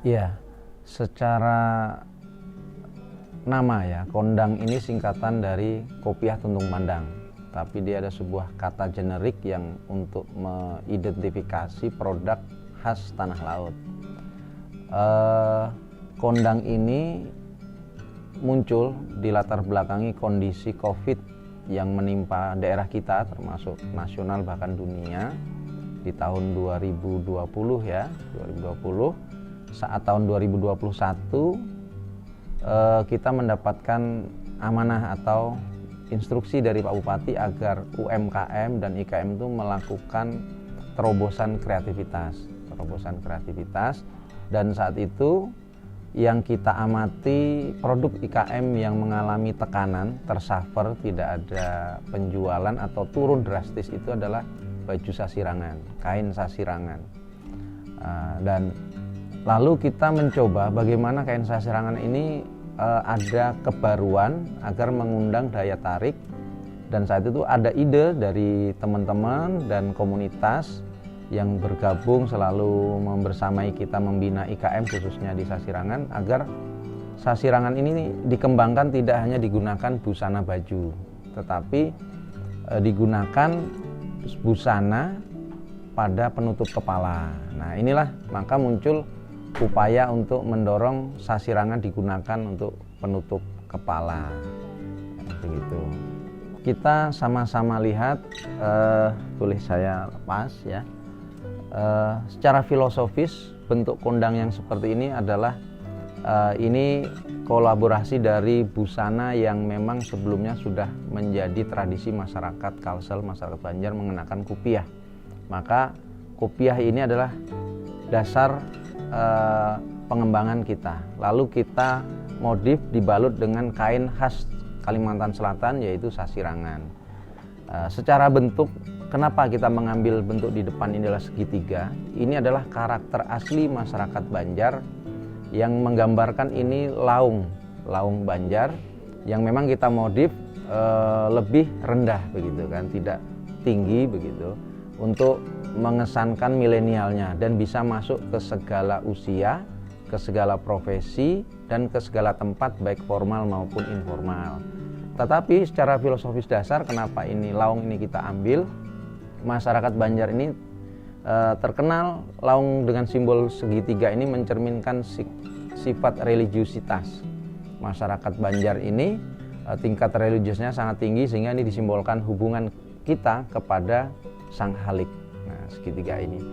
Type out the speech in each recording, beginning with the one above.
Ya, secara nama ya, kondang ini singkatan dari kopiah tuntung pandang. Tapi dia ada sebuah kata generik yang untuk mengidentifikasi produk khas tanah laut. Kondang ini muncul di latar belakangi kondisi COVID yang menimpa daerah kita, termasuk nasional bahkan dunia di tahun 2020 ya, 2020. Saat tahun 2021 kita mendapatkan amanah atau instruksi dari Pak Bupati agar UMKM dan IKM itu melakukan terobosan kreativitas, dan saat itu yang kita amati produk IKM yang mengalami tekanan, tersuffer, tidak ada penjualan atau turun drastis itu adalah baju sasirangan, kain sasirangan. Dan lalu kita mencoba bagaimana kain sasirangan ini ada kebaruan agar mengundang daya tarik, dan saat itu ada ide dari teman-teman dan komunitas yang bergabung selalu membersamai kita membina IKM khususnya di sasirangan agar sasirangan ini dikembangkan tidak hanya digunakan busana baju, tetapi digunakan busana pada penutup kepala. Nah, inilah maka muncul upaya untuk mendorong sasirangan digunakan untuk penutup kepala. Begitu. Kita sama-sama lihat, boleh saya lepas ya. Secara filosofis bentuk kondang yang seperti ini adalah ini kolaborasi dari busana yang memang sebelumnya sudah menjadi tradisi masyarakat Kalsel, masyarakat Banjar mengenakan kopiah. Maka kopiah ini adalah dasar pengembangan kita. Lalu kita modif dibalut dengan kain khas Kalimantan Selatan yaitu sasirangan. Secara bentuk, kenapa kita mengambil bentuk di depan ini adalah segitiga? Ini adalah karakter asli masyarakat Banjar yang menggambarkan ini laung Banjar yang memang kita modif lebih rendah begitu kan, tidak tinggi begitu, untuk mengesankan milenialnya dan bisa masuk ke segala usia, ke segala profesi dan ke segala tempat baik formal maupun informal. Tetapi secara filosofis dasar kenapa ini laung ini kita ambil? Masyarakat Banjar ini terkenal laung dengan simbol segitiga ini mencerminkan sifat religiusitas. Masyarakat Banjar ini tingkat religiusnya sangat tinggi sehingga ini disimbolkan hubungan kita kepada Sang Halik. Nah, segitiga ini.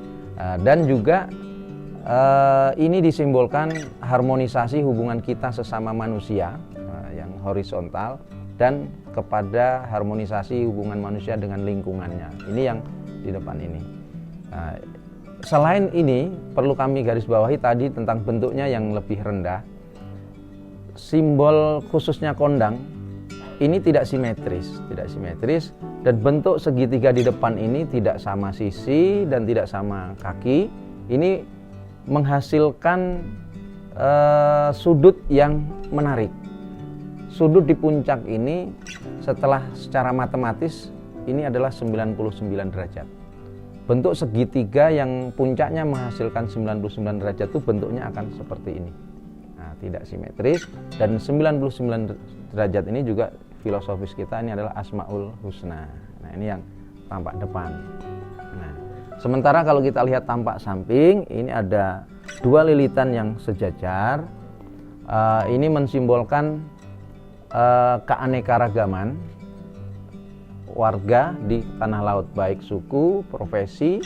Dan juga ini disimbolkan harmonisasi hubungan kita sesama manusia yang horizontal dan kepada harmonisasi hubungan manusia dengan lingkungannya. Ini yang di depan ini. Selain ini, perlu kami garis bawahi tadi tentang bentuknya yang lebih rendah. Simbol khususnya kondang ini tidak simetris, dan bentuk segitiga di depan ini tidak sama sisi dan tidak sama kaki. Ini menghasilkan sudut yang menarik. Sudut di puncak ini secara matematis ini adalah 99 derajat. Bentuk segitiga yang puncaknya menghasilkan 99 derajat itu bentuknya akan seperti ini. Nah, tidak simetris, dan 99 derajat ini juga filosofis kita ini adalah Asmaul Husna. Nah, ini yang tampak depan. Nah, sementara kalau kita lihat tampak samping, ini ada dua lilitan yang sejajar. Ini mensimbolkan keanekaragaman warga di tanah laut, baik suku, profesi,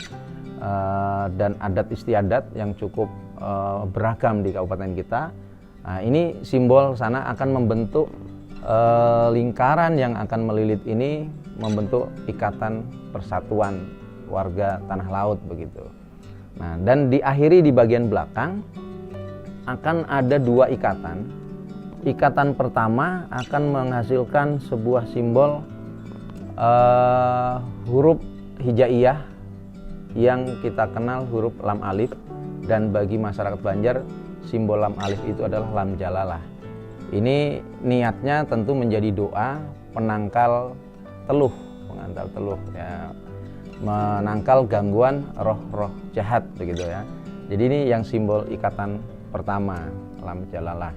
dan adat istiadat yang cukup beragam di kabupaten kita. Nah, ini simbol sana akan membentuk lingkaran yang akan melilit ini, membentuk ikatan persatuan warga tanah laut begitu. Nah, dan diakhiri di bagian belakang akan ada dua ikatan. Ikatan pertama akan menghasilkan sebuah simbol huruf hijaiyah yang kita kenal huruf lam alif, dan bagi masyarakat Banjar simbol lam alif itu adalah lam jalalah. Ini niatnya tentu menjadi doa penangkal teluh ya, menangkal gangguan roh-roh jahat begitu ya. Jadi ini yang simbol ikatan pertama, lam jalalah.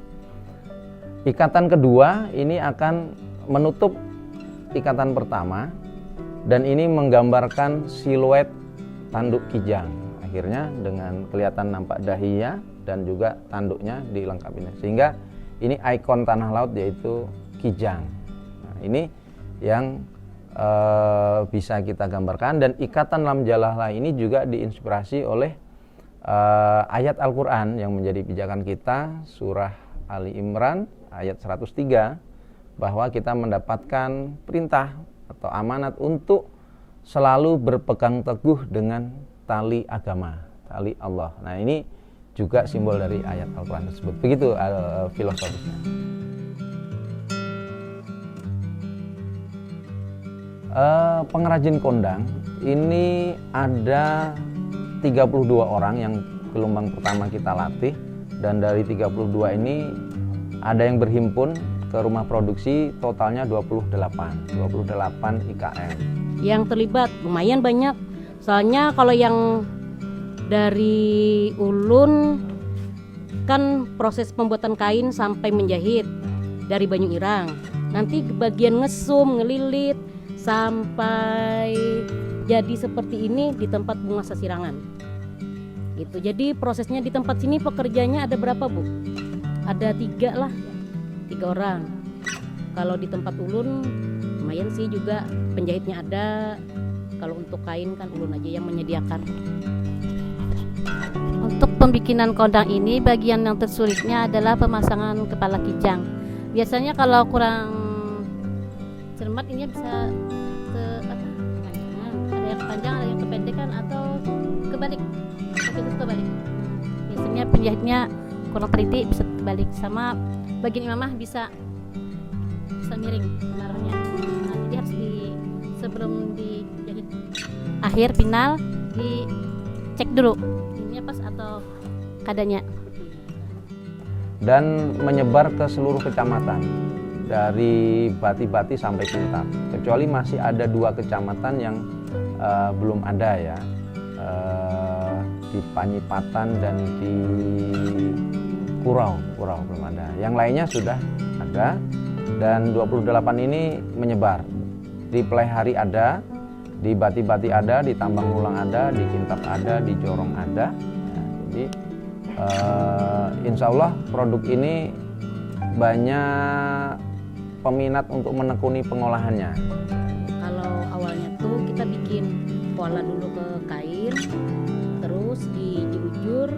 Ikatan kedua ini akan menutup ikatan pertama, dan ini menggambarkan siluet tanduk kijang. Akhirnya dengan kelihatan nampak dahinya dan juga tanduknya dilengkapi. Sehingga ini ikon tanah laut yaitu kijang. Nah, ini yang bisa kita gambarkan, dan ikatan lam jalalah ini juga diinspirasi oleh ayat Al-Quran yang menjadi pijakan kita, surah Ali Imran ayat 103, bahwa kita mendapatkan perintah atau amanat untuk selalu berpegang teguh dengan tali agama, tali Allah. Nah, ini juga simbol dari ayat Al-Quran tersebut. Begitu filosofisnya. Pengrajin kondang ini ada 32 orang yang gelombang pertama kita latih, dan dari 32 ini ada yang berhimpun ke rumah produksi, totalnya 28 IKM. Yang terlibat lumayan banyak, soalnya kalau yang dari ulun kan proses pembuatan kain sampai menjahit dari Banyu Irang, nanti bagian ngesum, ngelilit sampai jadi seperti ini di tempat bunga sasirangan gitu. Jadi prosesnya di tempat sini pekerjanya ada berapa, Bu? Ada 3 lah, 3 orang. Kalau di tempat ulun lumayan sih, juga penjahitnya ada. Kalau untuk kain kan ulun aja yang menyediakan. Untuk pembikinan kondang ini, bagian yang tersulitnya adalah pemasangan kepala kijang. Biasanya kalau kurang cermat ini bisa kepanjangan, ada yang panjang, ada yang kependekan, atau kebalik. Kebalik. Biasanya penjahitnya kurang teliti, bisa kebalik. Sama bagian imamah bisa miring benarnya. Nah, jadi harus sebelum dijahit akhir final dicek dulu ini pas atau kadanya. Dan menyebar ke seluruh kecamatan dari Bati-Bati sampai Kintab, kecuali masih ada 2 kecamatan yang belum ada ya, di Panyipatan dan di Kurau belum ada. Yang lainnya sudah ada, dan 28 ini menyebar. Di Plehari ada, di Bati-Bati ada, di Tambang Ulang ada, di Kintab ada, di Jorong ada. Nah, jadi insya Allah produk ini banyak peminat untuk menekuni pengolahannya. Kalau awalnya tuh kita bikin pola dulu ke kain, terus diujur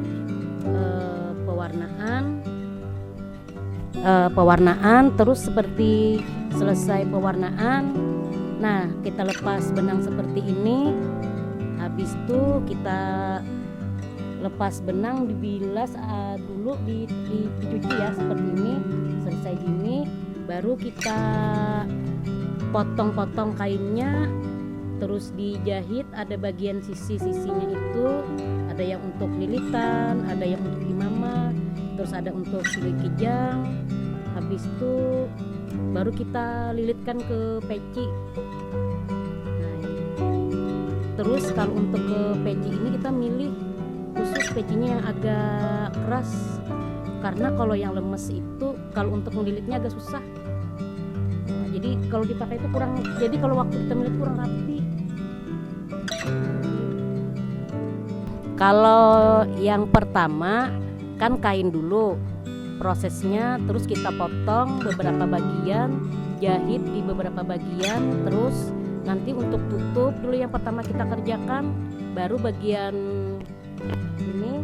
pewarnaan, terus seperti selesai pewarnaan, nah kita lepas benang seperti ini. Habis itu kita lepas benang, dibilas dulu, dicuci ya seperti ini. Selesai gini baru kita potong-potong kainnya, terus dijahit. Ada bagian sisi-sisinya itu, ada yang untuk lilitan, ada yang untuk imamah, terus ada untuk siluet kijang. Habis itu baru kita lilitkan ke peci. Nah, terus kalau untuk ke peci ini kita milih khusus pecinya yang agak keras, karena kalau yang lemes itu kalau untuk melilitnya agak susah. Nah, jadi kalau dipakai itu kurang, jadi kalau waktu kita melilit kurang rapi. Kalau yang pertama kan kain dulu prosesnya, terus kita potong beberapa bagian, jahit di beberapa bagian, terus nanti untuk tutup dulu yang pertama kita kerjakan, baru bagian ini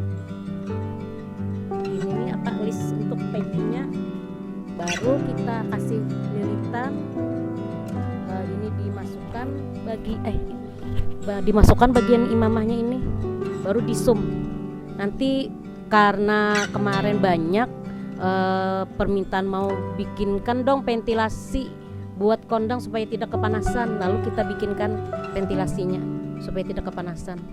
list untuk pecinya, baru kita kasih lilitan. Ini dimasukkan bagian imamahnya ini, baru disum. Nanti karena kemarin banyak permintaan mau bikinkan dong ventilasi buat kondang supaya tidak kepanasan, lalu kita bikinkan ventilasinya supaya tidak kepanasan.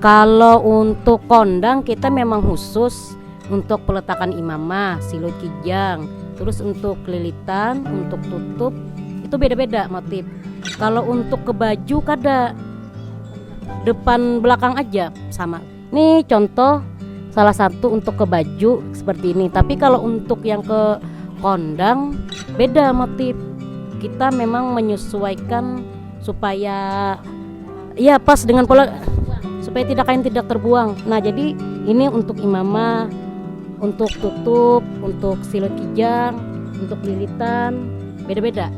Kalau untuk kondang kita memang khusus untuk peletakan imamah, siluet kijang, terus untuk lilitan, untuk tutup itu beda-beda motif. Kalau untuk ke baju kada depan belakang aja sama. Nih contoh salah satu untuk ke baju seperti ini. Tapi kalau untuk yang ke kondang beda motif. Kita memang menyesuaikan supaya ya pas dengan pola, supaya kain tidak terbuang. Nah, jadi ini untuk imamah, untuk tutup, untuk silut kijang, untuk lilitan, beda-beda.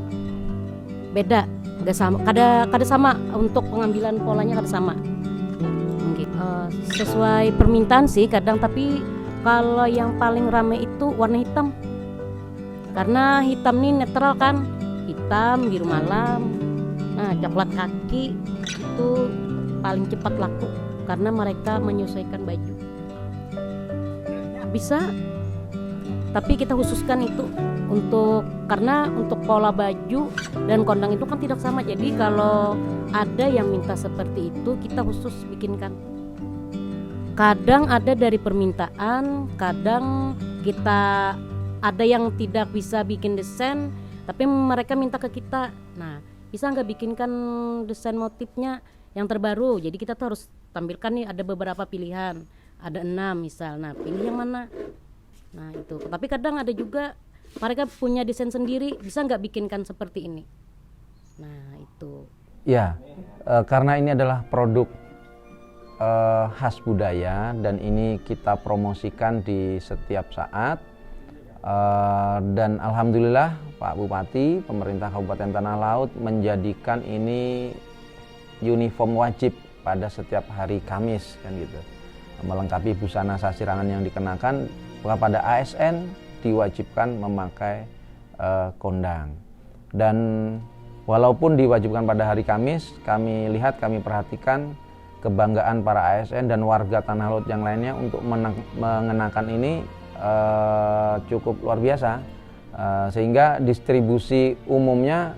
Beda, nggak sama. Kada sama untuk pengambilan polanya kada sama. Sesuai permintaan sih kadang, tapi kalau yang paling ramai itu warna hitam. Karena hitam ini netral kan, hitam, biru malam. Nah, coklat kaki itu paling cepat laku karena mereka menyesuaikan baju. Bisa, tapi kita khususkan itu karena untuk pola baju dan kondang itu kan tidak sama. Jadi kalau ada yang minta seperti itu, kita khusus bikinkan. Kadang ada dari permintaan, kadang kita ada yang tidak bisa bikin desain, tapi mereka minta ke kita. Nah, bisa nggak bikinkan desain motifnya yang terbaru? Jadi kita tuh harus tampilkan nih ada beberapa pilihan, ada 6 misal. Nah, pilih yang mana? Nah itu. Tapi kadang ada juga mereka punya desain sendiri, bisa nggak bikinkan seperti ini? Nah itu. Ya, karena ini adalah produk khas budaya dan ini kita promosikan di setiap saat. Dan alhamdulillah Pak Bupati, pemerintah Kabupaten Tanah Laut menjadikan ini uniform wajib pada setiap hari Kamis kan gitu. Melengkapi busana sasirangan yang dikenakan, kepada ASN diwajibkan memakai kondang. Dan walaupun diwajibkan pada hari Kamis, kami lihat, kami perhatikan kebanggaan para ASN dan warga Tanah Laut yang lainnya untuk mengenakan ini cukup luar biasa, sehingga distribusi umumnya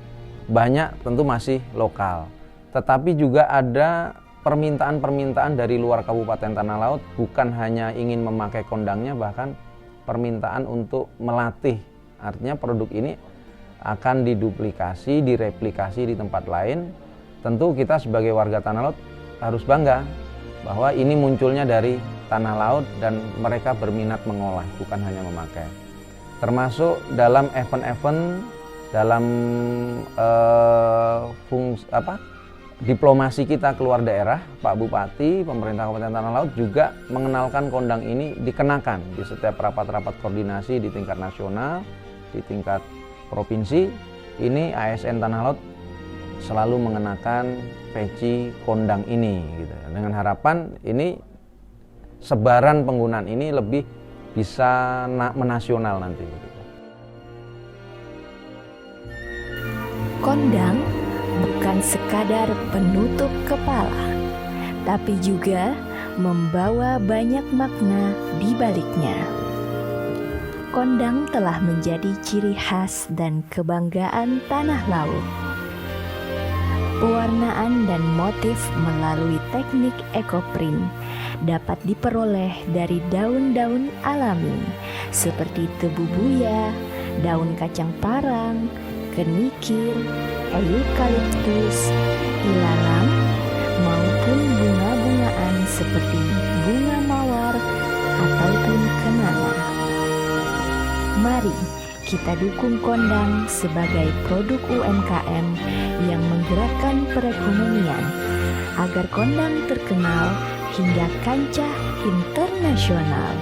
banyak tentu masih lokal, tetapi juga ada permintaan-permintaan dari luar Kabupaten Tanah Laut, bukan hanya ingin memakai kondangnya, bahkan permintaan untuk melatih. Artinya produk ini akan diduplikasi, direplikasi di tempat lain. Tentu kita sebagai warga Tanah Laut harus bangga bahwa ini munculnya dari Tanah Laut dan mereka berminat mengolah, bukan hanya memakai. Termasuk dalam event-event, dalam diplomasi kita keluar daerah, Pak Bupati, pemerintah Kabupaten Tanah Laut juga mengenalkan kondang ini dikenakan di setiap rapat-rapat koordinasi di tingkat nasional, di tingkat provinsi. Ini ASN Tanah Laut selalu mengenakan peci kondang ini gitu. Dengan harapan ini sebaran penggunaan ini lebih bisa menasional nanti gitu. Kondang bukan sekadar penutup kepala, tapi juga membawa banyak makna di baliknya. Kondang telah menjadi ciri khas dan kebanggaan Tanah Laut. Pewarnaan dan motif melalui teknik ekoprint dapat diperoleh dari daun-daun alami seperti tebu buya, daun kacang parang, kenikir, eukaliptus, ilalang, maupun bunga-bungaan seperti bunga mawar ataupun kenanga. Mari kita dukung kondang sebagai produk UMKM yang menggerakkan perekonomian agar kondang terkenal hingga kancah internasional.